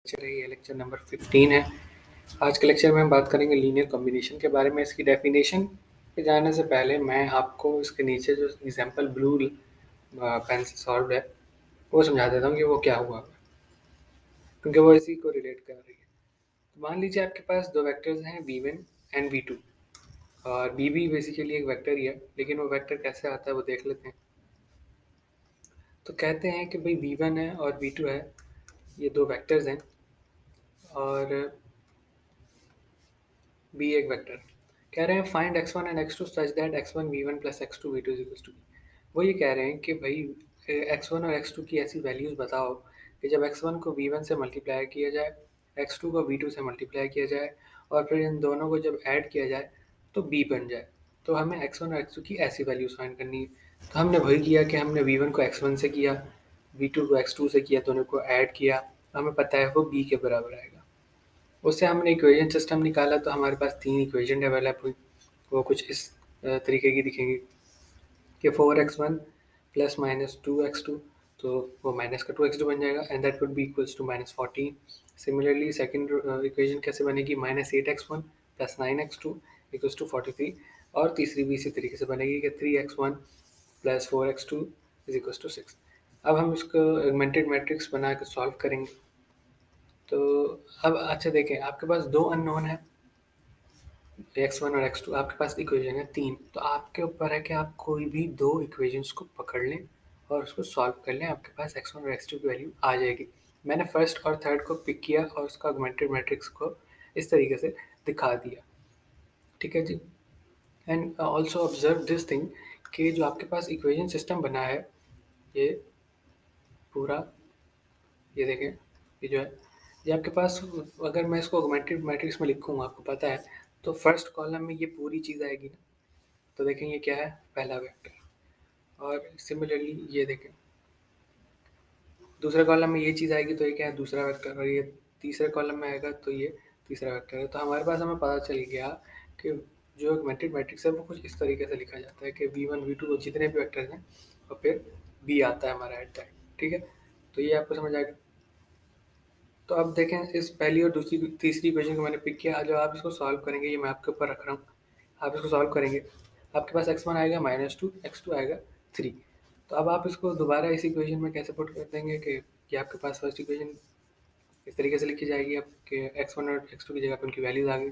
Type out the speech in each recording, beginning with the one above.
Lecture है, ये lecture number 15 है। आज के लेक्चर में हम बात करेंगे लीनियर कॉम्बिनेशन के बारे में। इसकी डेफिनेशन पे जाने से पहले मैं आपको इसके नीचे जो एग्जांपल ब्लू पेन से सॉल्व है वो समझा देता हूँ कि वो क्या हुआ, क्योंकि वो इसी को रिलेट कर रही है। तो मान लीजिए आपके पास दो वेक्टर्स हैं v1 एंड v2, और v भी बेसिकली एक वेक्टर ही है, लेकिन वो वेक्टर कैसे आता है वो देख लेते हैं। तो कहते हैं कि भाई v1 है और v2 है, ये दो वेक्टर्स हैं और बी एक वेक्टर। कह रहे हैं find x1 and x2 such that x1 v1 plus x2 v2 is equal to b। वो ये कह रहे हैं कि भाई x1 और x2 की ऐसी वैल्यूज़ बताओ कि जब x1 को v1 से मल्टीप्लाई किया जाए, x2 को v2 से मल्टीप्लाई किया जाए और फिर इन दोनों को जब ऐड किया जाए तो b बन जाए। तो हमें x1 और x2 की ऐसी वैल्यूज़ फाइंड करनी है। तो हमने वही किया कि हमने v1 को x1 से किया, v2 को x2 से किया, दोनों को ऐड किया, हमें पता है वो b के बराबर आएगा। उससे हमने इक्वेशन सिस्टम निकाला तो हमारे पास तीन इक्वेशन डेवलप हुई। वो कुछ इस तरीके की दिखेंगी कि 4x1 प्लस माइनस 2x2, तो वो माइनस का 2x2 बन जाएगा and that would be equals to -14। Similarly second equation कैसे बनेगी, -8x1 plus 9x2 equals to 43। और तीसरी भी इसी तरीके से बनेगी कि 3x1 plus 4x2 is equals to 6। अब हम इसको ऑगमेंटेड मैट्रिक्स बना के सॉल्व करेंगे। तो अब अच्छा देखें, आपके पास दो अननोन है, x1 और x2, आपके पास इक्वेशन है तीन। तो आपके ऊपर है कि आप कोई भी दो इक्वेशंस को पकड़ लें और उसको सॉल्व कर लें, आपके पास x1 और x2 की वैल्यू आ जाएगी। मैंने फर्स्ट और थर्ड को पिक किया और उसका ऑगमेंटेड मैट्रिक्स को इस तरीके से दिखा दिया, ठीक है जी। And also observe this thing कि जो आपके पास इक्वेशन सिस्टम बना है, ये पूरा, ये देखें, ये जो है, ये आपके पास, अगर मैं इसको ऑगमेंटेड मैट्रिक्स में लिखूँ, आपको पता है, तो फर्स्ट कॉलम में ये पूरी चीज़ आएगी ना। तो देखें ये क्या है, पहला वेक्टर। और सिमिलरली ये देखें, दूसरे कॉलम में ये चीज़ आएगी तो ये क्या है, दूसरा वेक्टर। और ये तीसरे कॉलम में आएगा तो ये तीसरा वेक्टर है। तो हमारे पास हमें पता चल गया कि जो ऑगमेंटेड मैट्रिक्स है वो कुछ इस तरीके से लिखा जाता है कि v1 v2 जितने भी वेक्टर्स हैं और फिर b आता है हमारा एट दैट, ठीक है। तो ये आपको समझ आ गया। तो अब देखें, इस पहली और दूसरी तीसरी इक्वेशन को मैंने पिक किया। जो आप इसको सॉल्व करेंगे, ये मैं आपके ऊपर रख रहा हूँ, आप इसको सॉल्व करेंगे, आपके पास x1 आएगा -2, x2 आएगा 3। तो अब आप इसको दोबारा इस इक्वेशन में कैसे पुट कर देंगे कि ये आपके पास फर्स्ट इक्वेशन इस तरीके से लिखी जाएगी आपके x1 और x2 की जगह पर उनकी वैल्यूज आ गई।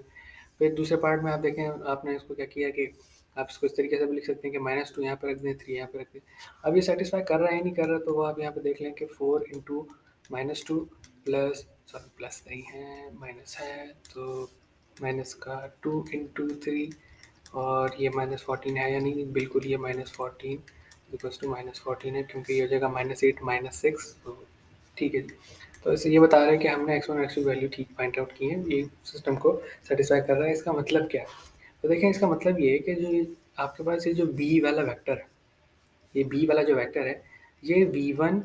फिर दूसरे पार्ट में आप देखें, आपने इसको क्या किया कि आप इसको इस तरीके से भी लिख सकते हैं कि -2 यहाँ पर रख दें, 3 यहाँ पर रख दें। अब ये सेटिस्फाई कर रहा है या नहीं कर रहा, तो वो आप यहाँ पे देख लें कि 4 इंटू -2 प्लस, सॉरी प्लस नहीं है, माइनस है, तो माइनस का 2 इंटू 3, और ये -14 है या नहीं, बिल्कुल ये -14 बिकॉज टू -14 है, क्योंकि ये हो जाएगा -8 -6, तो ठीक है जी। तो इससे ये बता रहा है कि हमने x1 और x2 की वैल्यू ठीक फाइंड आउट की है, ये सिस्टम को सेटिस्फाई कर रहा है। इसका मतलब क्या है, तो देखें, इसका मतलब ये है कि जो आपके पास ये जो b वाला वेक्टर है, ये b वाला जो वेक्टर है, ये v1,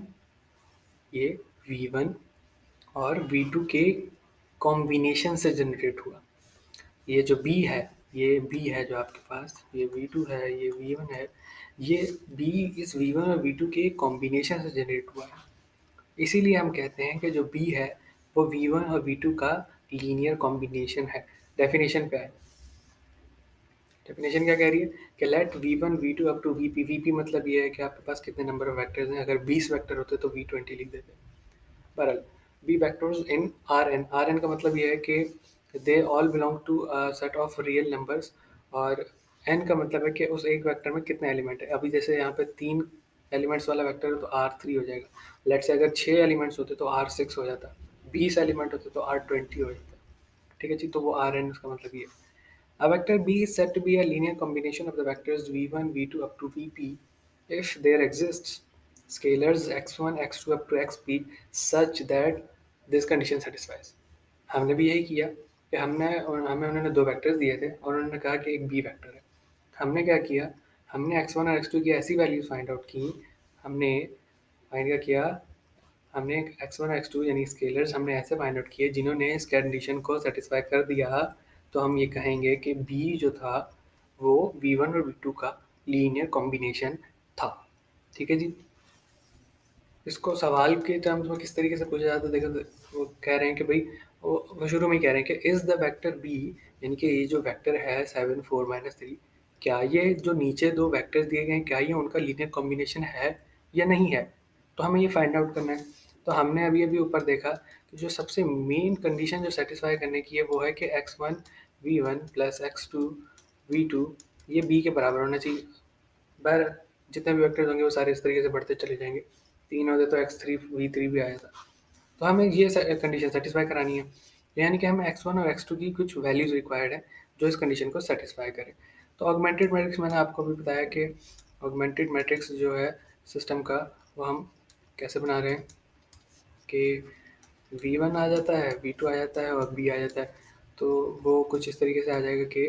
ये v1 और v2 के कॉम्बिनेशन से जनरेट हुआ। ये जो b है, ये b है जो आपके पास, ये v2 है, ये v1 है, ये b इस v1 और v2 के कॉम्बिनेशन से जनरेट हुआ है। इसीलिए हम कहते हैं कि जो b है वो v1 और v2 का लीनियर कॉम्बिनेशन है। डेफिनेशन पे है, डेफिनेशन क्या कह रही है कि let v1 v2 up to vp। vp मतलब ये है कि आपके पास कितने नंबर ऑफ वेक्टर्स हैं। अगर 20 वेक्टर होते तो v20 लिख देते। बहरहाल, b vectors in rn, rn का मतलब ये है कि they all belong to a set of real numbers, और n का मतलब है कि उस एक वेक्टर में कितने एलिमेंट है। अभी जैसे यहाँ पे 3 एलिमेंट्स वाला वेक्टर है तो r3 हो जाएगा। लेट से अगर 6 एलिमेंट्स होते तो r6 हो जाता, 20 एलिमेंट होते तो r20 हो जाता, ठीक है जी। तो वो rn उसका मतलब ये है। A vector B is said to be a linear combination of the vectors v1, v2 up to vp if there exists scalars x1, x2 up to xp such that this condition satisfies। हमने भी यही किया कि हमें उन्होंने दो vectors दिए थे और उन्होंने कहा कि एक बी वेक्टर है। हमने क्या किया, हमने x1 और x2 की ऐसी वैल्यूज फाइंड आउट की, हमने फाइंड क्या किया, हमने x1 और x2 यानी स्केलर्स हमने ऐसे फाइंड आउट किए जिन्होंने इस कंडीशन को सेटिस्फाई कर दिया। तो हम ये कहेंगे कि b जो था वो v1 और v2 का लीनियर कॉम्बिनेशन था, ठीक है जी। इसको सवाल के टर्म्स में किस तरीके से पूछा जाता है, देखो वो कह रहे हैं कि भाई वो शुरू में ही कह रहे हैं कि इज़ द वेक्टर बी, यानी कि ये जो वेक्टर है 7 4 - 3, क्या ये जो नीचे दो वेक्टर्स दिए गए हैं क्या ये उनका लीनियर कॉम्बिनेशन है या नहीं है। तो हमें ये फाइंड आउट करना है। तो हमने अभी अभी ऊपर देखा कि जो सबसे मेन कंडीशन जो सेटिस्फाई करने की है वो है कि x1 v1 plus x2 v2 ये बी के बराबर होना चाहिए। बाहर जितने भी वेक्टर्स होंगे वो सारे इस तरीके से बढ़ते चले जाएंगे। 3 होते तो x3 v3 भी आया था। तो हमें ये कंडीशन सेटिस्फाई करानी है, यानी कि हमें x1 और x2 की कुछ वैल्यूज रिक्वायर्ड है जो इस कंडीशन को सेटिस्फाई करे। तो ऑगमेंटेड मैट्रिक्स मैंने आपको भी बताया कि ऑगमेंटेड मैट्रिक्स जो है सिस्टम का वो हम कैसे बना रहे हैं कि v1 आ जाता है, v2 आ जाता है और b आ जाता है। तो वो कुछ इस तरीके से आ जाएगा कि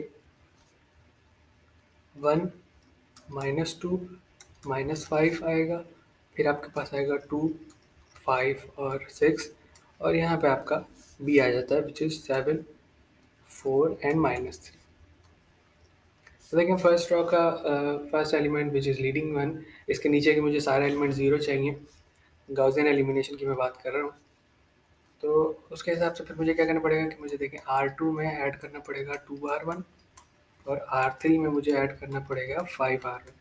1 -2 -5 आएगा, फिर आपके पास आएगा 2 5 और 6, और यहाँ पे आपका b आ जाता है विच इज़ 7 4 एंड -3। तो देखें फर्स्ट रॉ का first element which is leading one, इसके नीचे के मुझे सारे एलिमेंट ज़ीरो चाहिए। गाउसियन एलिमिनेशन की मैं बात कर रहा हूँ। तो उसके हिसाब से फिर मुझे क्या करना पड़ेगा कि मुझे देखें R2 में ऐड करना पड़ेगा 2R1 और R3 में मुझे ऐड करना पड़ेगा 5R1।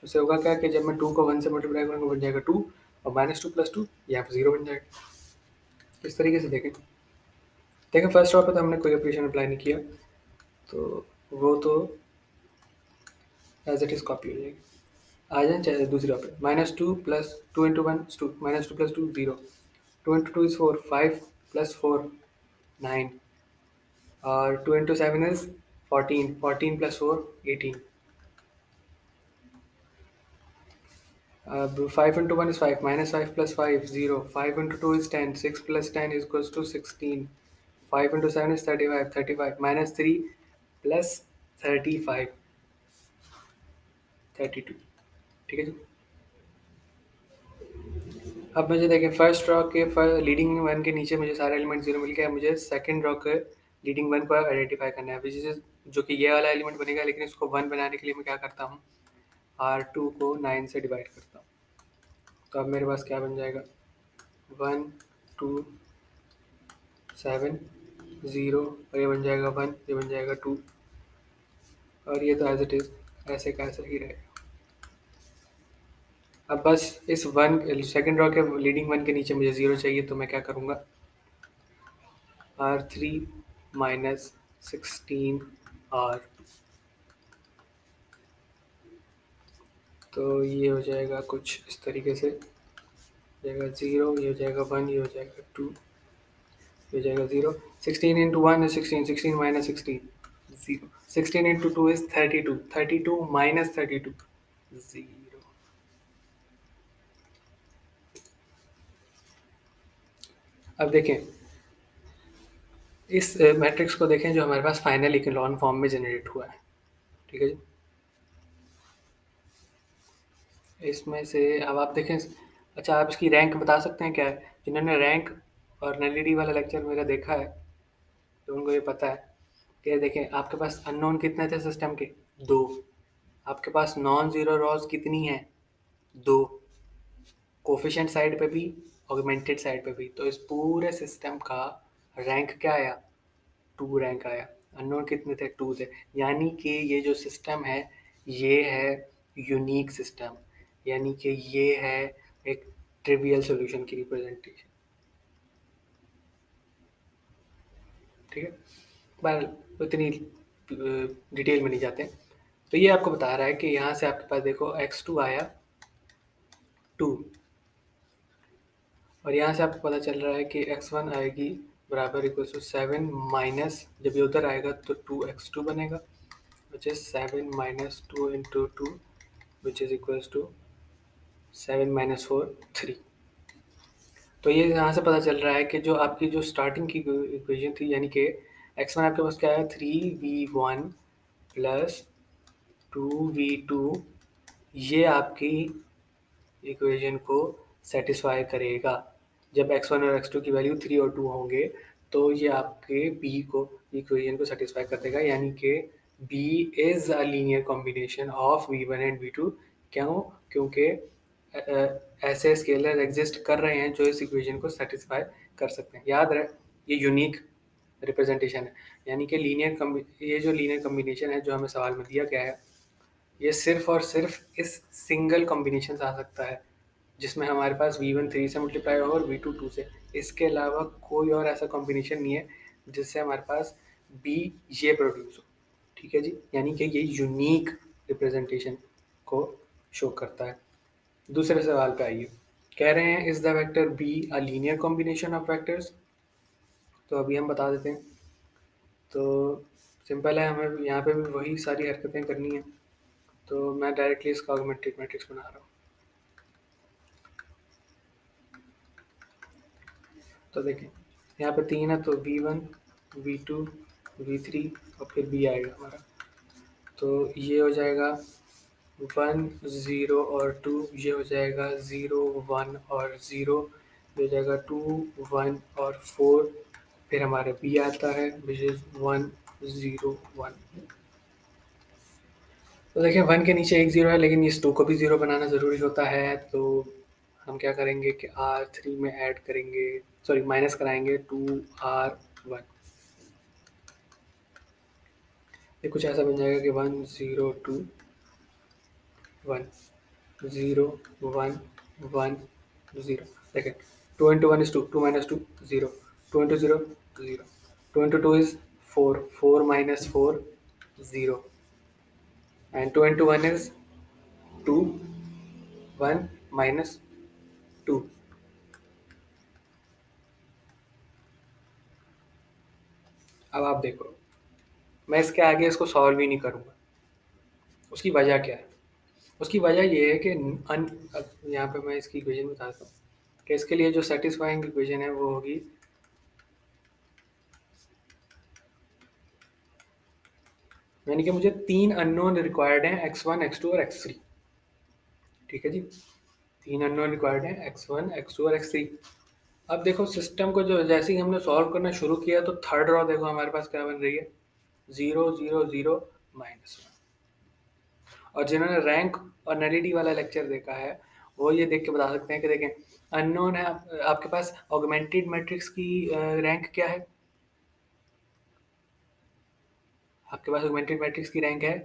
उससे होगा क्या कि जब मैं 2 को 1 से मल्टीप्लाई करूँगा बन जाएगा 2 और -2 + 2 यहाँ पे 0 बन जाएगा। इस तरीके से देखें फर्स्ट रॉ पे तो हमने कोई ऑपरेशन अप्लाई नहीं किया, तो वो तो एज इट इज़ कॉपी हो जाएगी। आ जाए चाहे दूसरी रॉ पे -2 + 2 × 1 2 -2 + 2 0, 2 × 2 is 4, 5 + 4 9, और 2 × 7 is 14, 14 + 4 18। अब 5 × 1 is 5, -5 + 5 0, 5 × 2 is 10, 6 + 10 is equals to 16, 5 × 7 is 35, 35 -3 + 35 32। ठीक है जी। अब मुझे देखें फर्स्ट रॉ के लीडिंग वन के नीचे मुझे सारे एलिमेंट जीरो मिल गया। मुझे सेकंड रॉ के लीडिंग वन को आइडेंटिफाई करना है, विच इज जो कि ये वाला एलिमेंट बनेगा, लेकिन इसको वन बनाने के लिए मैं क्या करता हूँ, R2 को 9 से डिवाइड करता हूँ। तो अब मेरे पास क्या बन जाएगा, 1 2 7 0, और ये बन जाएगा 1, ये बन जाएगा 2, और ये तो एज इट इज़ ऐसे का ऐसा ही रहेगा। अब बस इस वन सेकंड रॉ के लीडिंग वन के नीचे मुझे ज़ीरो चाहिए, तो मैं क्या करूँगा, R3 - 16 R, तो ये हो जाएगा कुछ इस तरीके से, जाएगा 0, ये हो जाएगा 1, ये हो जाएगा 2, ये हो जाएगा 0। 16 × 1 is 16, 16 - 16 0, 16 × 2 is 32, 32 - 32 0। अब देखें इस मैट्रिक्स को देखें जो हमारे पास फाइनल इकोलॉन फॉर्म में जनरेट हुआ है। ठीक है जी। इसमें से अब आप देखें, अच्छा आप इसकी रैंक बता सकते हैं क्या है, जिन्होंने रैंक और नलिटी वाला लेक्चर मेरा देखा है तो उनको ये पता है कि देखें आपके पास अननोन कितने थे सिस्टम के, दो। आपके पास नॉन ज़ीरो रॉज कितनी है, दो, कोफिशिएंट साइड पे भी ऑगमेंटेड साइड पे भी। तो इस पूरे सिस्टम का रैंक क्या आया, 2 रैंक आया। अननोन कितने थे, 2 थे। यानी कि ये जो सिस्टम है ये है यूनिक सिस्टम, यानी कि ये है एक ट्रिवियल सॉल्यूशन की रिप्रेजेंटेशन। ठीक है, बहरहाल इतनी डिटेल में नहीं जाते। तो ये आपको बता रहा है कि यहाँ से आपके पास देखो x2 आया 2, और यहाँ से आपको पता चल रहा है कि x1 आएगी बराबर इक्वल टू 7 माइनस, जब ये उधर आएगा तो 2x2 बनेगा, which is 7 - 2 × 2 which is equals to 7 - 4 3। तो ये यहाँ से पता चल रहा है कि जो आपकी जो स्टार्टिंग की इक्वेशन थी, यानी कि x1 आपके पास क्या है, 3v1 प्लस 2v2, ये आपकी इक्वेशन को सेटिस्फाई करेगा। जब x1 और x2 की वैल्यू 3 और 2 होंगे तो ये आपके b को इक्वेशन को सेटिस्फाई कर देगा, यानी कि b is a linear combination of v1 and v2। क्यों, क्योंकि ऐसे स्केलर एग्जिस्ट कर रहे हैं जो इस इक्वेशन को सेटिस्फाई कर सकते हैं। याद रहे, ये यूनिक रिप्रेजेंटेशन है, यानी कि ये जो लीनियर कम्बिनेशन है जो हमें सवाल में दिया गया है, ये सिर्फ और सिर्फ इस सिंगल कॉम्बिनेशन से आ सकता है जिसमें हमारे पास V1 3 से मल्टीप्लाई हो और V2 2 से। इसके अलावा कोई और ऐसा कॉम्बिनेशन नहीं है जिससे हमारे पास B ये प्रोड्यूस हो। ठीक है जी, यानी कि ये यूनिक रिप्रेजेंटेशन को शो करता है। दूसरे सवाल पे आइए, कह रहे हैं is the vector be a linear combination of vectors. तो अभी हम बता देते हैं। तो सिंपल है, हमें यहाँ पे भी वही सारी हरकतें करनी है। तो मैं डायरेक्टली इसका ऑगमेंटेड मैट्रिक्स बना रहा हूँ। तो देखें, यहाँ पे 3 है, तो V1 V2 V3 और फिर B आएगा हमारा। तो ये हो जाएगा 1 0 और 2, ये हो जाएगा 0 1 और 0, ये हो जाएगा 2 1 और 4, फिर हमारे B आता है विच इज़ 1 0 1। तो देखिए 1 के नीचे एक 0 है, लेकिन इस 2 को भी 0 बनाना ज़रूरी होता है। तो हम क्या करेंगे कि R3 में ऐड करेंगे, सॉरी माइनस कराएंगे 2R1। ये कुछ ऐसा बन जाएगा कि 1 0 2 1 0 1 1 0। देखिए 2 into 1 is 2, 2 minus 2 0, 2 into 0 0, 2 into 2 is 4, 4 minus 4 0, and 2 into 1 is 2, 1 minus 2। अब आप देखो, मैं इसके आगे इसको सॉल्व ही नहीं करूँगा। उसकी वजह क्या है? उसकी वजह ये है कि अब यहाँ पे मैं इसकी इक्वेशन बताता हूँ कि इसके लिए जो सेटिस्फाइंग इक्वेशन है वो होगी, यानी कि मुझे 3 अननोन रिक्वायर्ड हैं x1 x2 और x3। ठीक है जी, 3 अननोन रिक्वायर्ड हैं x1 x2 और x3। अब देखो सिस्टम को जो जैसे ही हमने सॉल्व करना शुरू किया तो थर्ड रॉ देखो हमारे पास क्या बन रही है, 0 0 0 -1। और जिन्होंने रैंक और नलिटी वाला लेक्चर देखा है वो ये देख के बता सकते हैं कि देखें अननोन है आपके पास ऑगमेंटेड मैट्रिक्स की रैंक क्या है? आपके पास ऑगमेंटेड मैट्रिक्स की रैंक है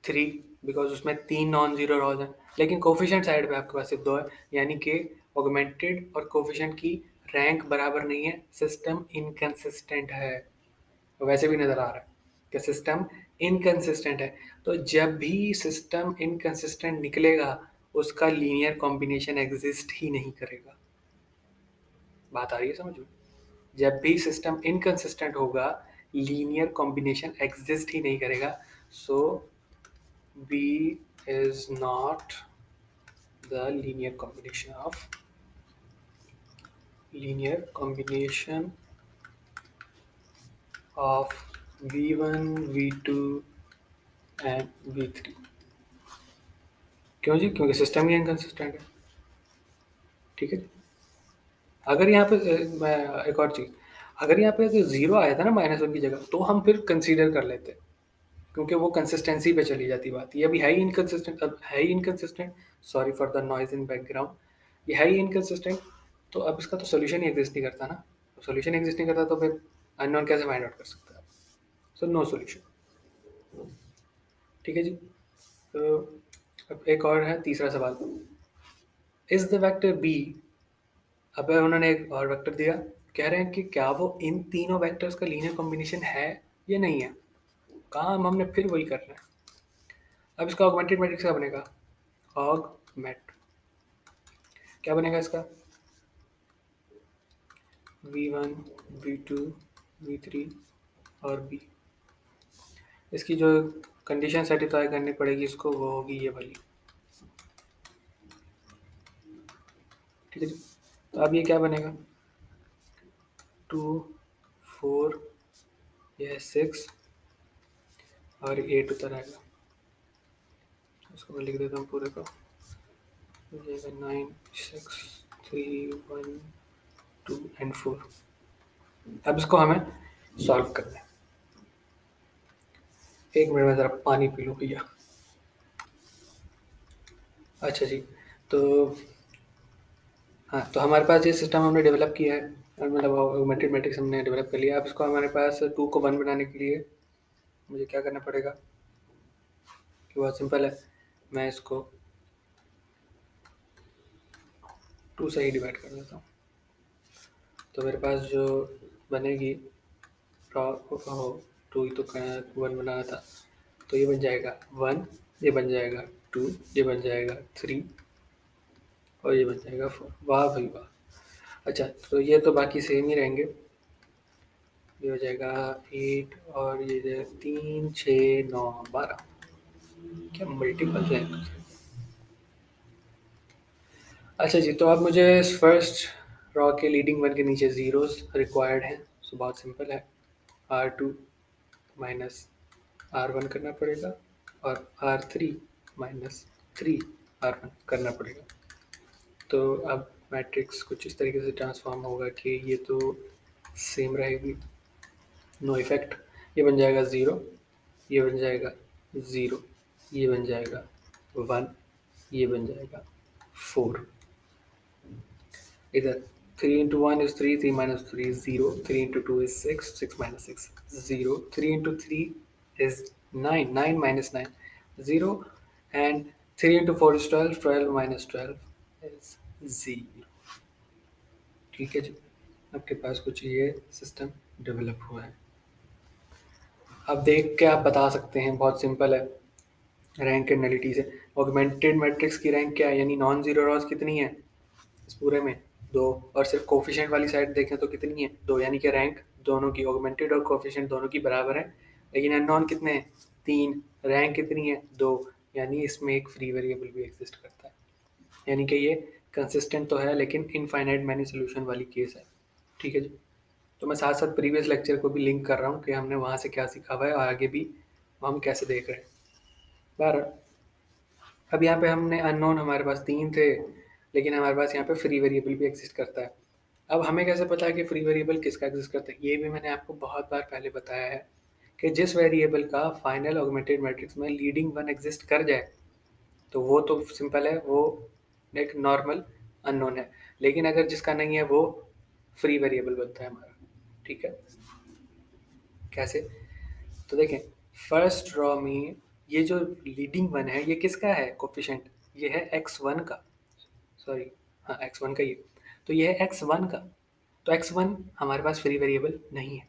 3, बिकॉज उसमें 3 नॉन जीरो रॉज हैं, लेकिन कोफिशिएंट साइड पे आपके पास सिर्फ 2 है, यानी कि ऑगमेंटेड और कोफिशिएंट की रैंक बराबर नहीं है, सिस्टम इनकंसिस्टेंट है। वैसे भी नज़र आ रहा है कि सिस्टम इनकंसिस्टेंट है। तो जब भी सिस्टम इनकंसिस्टेंट निकलेगा उसका लीनियर कॉम्बिनेशन एग्जिस्ट ही नहीं करेगा। बात आ रही है समझ में? जब भी सिस्टम इनकंसिस्टेंट होगा लीनियर कॉम्बिनेशन एग्जिस्ट ही नहीं करेगा। सो B is not the linear combination of V1 V2 and V3। क्यों जी? क्योंकि सिस्टम ही इनकंसिस्टेंट है। ठीक है, अगर यहाँ पे मैं एक और चीज़, अगर यहाँ पे ज़ीरो आया था ना -1 की जगह, तो हम फिर कंसीडर कर लेते, क्योंकि वो कंसिस्टेंसी पे चली जाती बात। ये अभी है ही इनकंसिस्टेंट, अब है ही inconsistent, sorry for the noise in background, ये है ही इनकंसिस्टेंट, तो अब इसका तो सोल्यूशन ही एग्जिस्ट नहीं करता ना। सोल्यूशन एग्जिस्ट नहीं करता तो फिर अननोन कैसे फाइंड आउट कर सकते हैं? So no solution. ठीक है जी। तो अब एक और है तीसरा सवाल, इज द वेक्टर बी। अब उन्होंने एक और वेक्टर दिया, कह रहे हैं कि क्या वो इन तीनों वेक्टर्स का लीनियर कॉम्बिनेशन है या नहीं है। काम हमने फिर वही करना है। अब इसका ऑगमेंटेड मैट्रिक्स क्या बनेगा? ऑगमेंट क्या बनेगा इसका? V1 V2 V3 और B। इसकी जो कंडीशन सेटिस्फाई करनी पड़ेगी इसको वो होगी ये वाली। ठीक है जी, तो अब ये क्या बनेगा? 2 4 यह 6 और 8 उतर आएगा। इसको मैं लिख देता हूँ पूरे को, हो जाएगा 9 6 3 1 2 एंड 4। अब इसको हमें सॉल्व करना है। एक मिनट में ज़रा पानी पी लूँ भैया। अच्छा जी, तो हाँ, तो हमारे पास ये सिस्टम हमने डेवलप किया है, और मतलब ऑगमेंटेड मैट्रिक्स हमने डेवलप कर लिया। अब इसको हमारे पास 2 को 1 बनाने के लिए मुझे क्या करना पड़ेगा कि बहुत सिंपल है, मैं इसको 2 से ही डिवाइड कर देता हूँ। तो मेरे पास जो बनेगी हो 2 ही तो 1 बनाना था, तो ये बन जाएगा 1, ये बन जाएगा 2, ये बन जाएगा 3 और ये बन जाएगा 4। वाह भाई वाह! अच्छा, तो ये तो बाकी सेम ही रहेंगे। ये हो जाएगा 8 और ये जो है 3, 6, 9, 12। क्या मल्टीपल हैं कुछ? अच्छा जी, तो अब मुझे फर्स्ट रॉ के लीडिंग वन के नीचे ज़ीरोस रिक्वायर्ड हैं। सो बहुत सिंपल है, R2 माइनस R1 करना पड़ेगा और R3 माइनस 3 R1 करना पड़ेगा। तो अब मैट्रिक्स कुछ इस तरीके से ट्रांसफॉर्म होगा कि ये तो सेम रहेगी, नो इफेक्ट। ये बन जाएगा 0, ये बन जाएगा 0, ये बन जाएगा 1, ये बन जाएगा 4। इधर 3 into 1 is 3, 3 minus 3 is 0, 3 into 2 is 6, 6 minus 6 is 0, 3 into 3 is 9, 9 minus 9 0, and 3 into 4 is 12, 12 minus 12 is 0। ठीक है जी, आपके पास कुछ ये सिस्टम डेवलप हुआ है। अब देख के आप बता सकते हैं, बहुत सिंपल है, रैंक एंड नलिटी से। ऑगमेंटेड मैट्रिक्स की रैंक क्या है, यानी नॉन जीरो रॉस कितनी है इस पूरे में? 2। और सिर्फ कोफिशिएंट वाली साइड देखें तो कितनी है? 2, यानी कि रैंक दोनों की, ऑगमेंटेड और कोफिशिएंट दोनों की बराबर है। लेकिन अननोन कितने हैं? 3। रैंक कितनी है? 2, यानी इसमें एक फ्री वेरिएबल भी एग्जिस्ट करता है। यानी कि ये कंसिस्टेंट तो है लेकिन इनफाइनाइट मैनी सोल्यूशन वाली केस है। ठीक है जी, तो मैं साथ साथ प्रीवियस लेक्चर को भी लिंक कर रहा हूँ कि हमने वहाँ से क्या सीखा हुआ है और आगे भी हम कैसे देख रहे हैं। बहरहाल, अब यहाँ पे हमने अननोन हमारे पास 3 थे, लेकिन हमारे पास यहाँ पे फ्री वेरिएबल भी एग्जिस्ट करता है। अब हमें कैसे पता है कि फ्री वेरिएबल किसका एग्जिस्ट करता है? ये भी मैंने आपको बहुत बार पहले बताया है कि जिस वेरिएबल का फाइनल ऑगमेंटेड मैट्रिक्स में लीडिंग वन एग्जिस्ट कर जाए, तो वो तो सिंपल है, वो एक नॉर्मल अननोन है। लेकिन अगर जिसका नहीं है, वो फ्री वेरिएबल बनता है हमारा। ठीक है, कैसे? तो देखें, फर्स्ट रॉ में ये जो लीडिंग वन है, ये किसका है कोफिशिएंट? ये है x1 का, सॉरी, हाँ x1 का ये। तो ये है x1 का, तो x1 हमारे पास फ्री वेरिएबल नहीं है।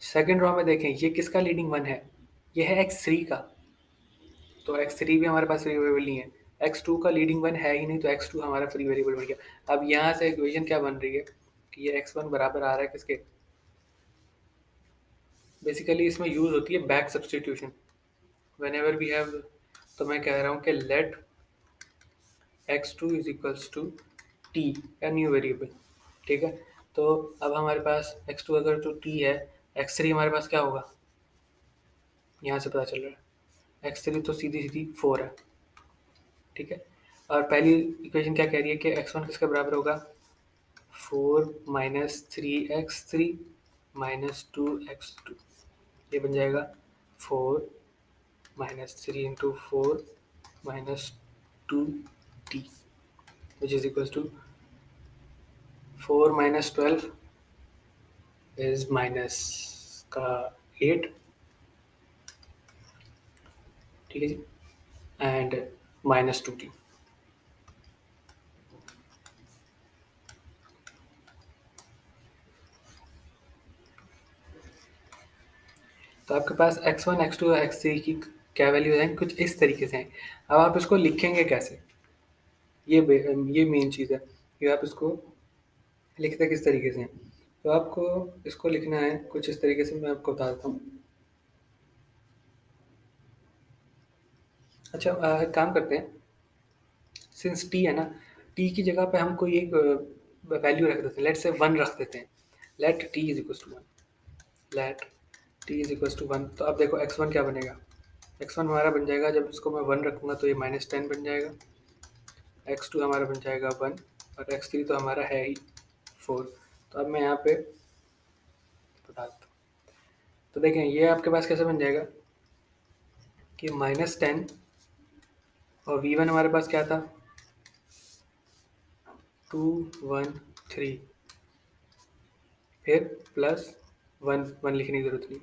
सेकंड रॉ में देखें, ये किसका लीडिंग वन है? ये है x3 का, तो x3 भी हमारे पास फ्री वेरिएबल नहीं है। x2 का लीडिंग वन है ही नहीं, तो x2 हमारा फ्री वेरिएबल बन गया। अब यहाँ से इक्वेशन क्या बन रही है कि ये x1 बराबर आ रहा है किसके? बेसिकली इसमें यूज होती है back substitution whenever we have। तो मैं कह रहा हूँ कि let x2 is equals to t, a new variable. ठीक है, तो अब हमारे पास x2 अगर तो t है, x3 हमारे पास क्या होगा? यहाँ से पता चल रहा है x3 तो सीधी सीधी 4 है। ठीक है, और पहली इक्वेशन क्या कह रही है कि x1 किसके बराबर होगा? 4 माइनस 3x3 माइनस 2x2। ये बन जाएगा 4 minus 3 into 4 minus 2t, which is equals to 4 minus 12 is minus का 8। ठीक है जी, एंड माइनस 2t। तो आपके पास x1 x2 x3 की क्या वैल्यूज हैं? कुछ इस तरीके से हैं। अब आप इसको लिखेंगे कैसे, ये मेन चीज़ है कि आप इसको लिखते किस तरीके से हैं। तो आपको इसको लिखना है कुछ इस तरीके से, मैं आपको बता देता हूँ। अच्छा, एक काम करते हैं, सिंस t है ना, t की जगह पे हम कोई एक वैल्यू रख देते हैं। लेट से 1 रख देते हैं। Let t is equal to 1, let t is equal to 1। तो अब देखो x1 क्या बनेगा? x1 हमारा बन जाएगा, जब इसको मैं 1 रखूँगा तो ये -10 बन जाएगा। x2 हमारा बन जाएगा 1, और x3 तो हमारा है ही 4। तो अब मैं यहाँ पे बता देता हूँ। तो देखें, ये आपके पास कैसे बन जाएगा कि -10 और V1 हमारे पास क्या था, 2 1 3, फिर प्लस 1 1 लिखने की ज़रूरत नहीं,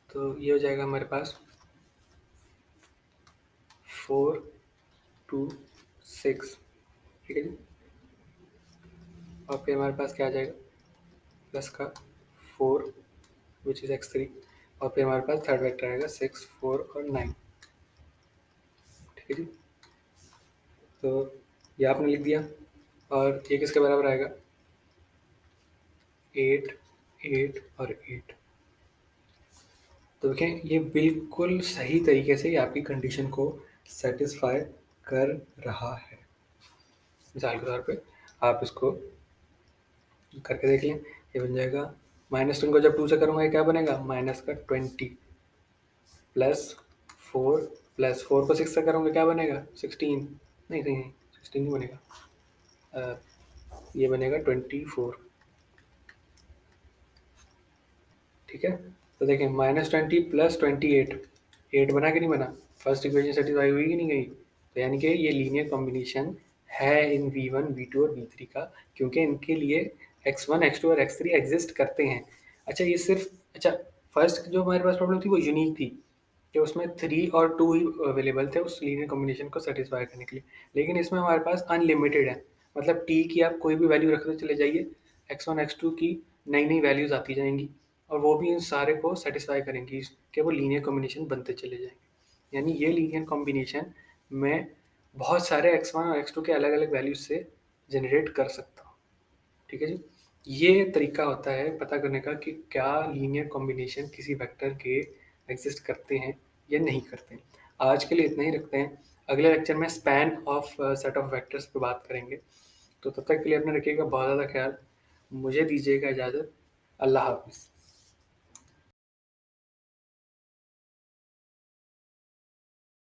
तो ये हो जाएगा हमारे पास 4 2 6, ठीक है जी। और फिर हमारे पास क्या आ जाएगा, प्लस का 4 विच इज़ x3, और फिर हमारे पास थर्ड वेक्टर आएगा 6 4 और 9, ठीक है जी। तो ये आपने लिख दिया, और ये किसके बराबर आएगा, 8 8 और 8। तो देखें ये बिल्कुल सही तरीके से ये आपकी कंडीशन को सेटिस्फाई कर रहा है। मिसाल के तौर पे आप इसको करके देख लें, ये बन जाएगा -10 को जब 2 से करूँगा ये क्या बनेगा, -20, +4 +4 को 6 से करूँगा क्या बनेगा, 16, नहीं नहीं नहीं 16 नहीं बनेगा, ये बनेगा 24, ठीक है। तो देखें -20 + 28, 8 बना कि नहीं बना, फर्स्ट इक्वेशन सेटिस्फाई हुई कि नहीं गई। तो यानी कि ये लीनियर कॉम्बिनेशन है इन V1 V2 और V3 का, क्योंकि इनके लिए x1 x2 और x3 एग्जिस्ट करते हैं। अच्छा ये सिर्फ, अच्छा फर्स्ट जो हमारे पास प्रॉब्लम थी वो यूनिक थी कि उसमें 3 और 2 ही अवेलेबल थे उस लीनियर कॉम्बिनेशन को सेटिस्फाई करने के लिए, लेकिन इसमें हमारे पास अनलिमिटेड है, मतलब t की आप कोई भी वैल्यू रखते चले जाइए, x1 x2 की नई नई वैल्यूज आती जाएंगी और वो भी इन सारे को सेटिस्फाई करेंगी कि वो लीनियर कॉम्बिनेशन बनते चले जाएंगे। यानी ये लीनियर कॉम्बिनेशन मैं बहुत सारे x1 और x2 के अलग अलग वैल्यूज से जनरेट कर सकता हूँ, ठीक है जी। ये तरीका होता है पता करने का कि क्या लीनियर कॉम्बिनेशन किसी वेक्टर के एग्जिस्ट करते हैं या नहीं करते हैं। आज के लिए इतना ही रखते हैं, अगले लेक्चर में span of set of vectors पे बात करेंगे। तो तब तक के लिए अपने रखिएगा बहुत ज़्यादा ख्याल, मुझे दीजिएगा इजाज़त, अल्लाह हाफिज़।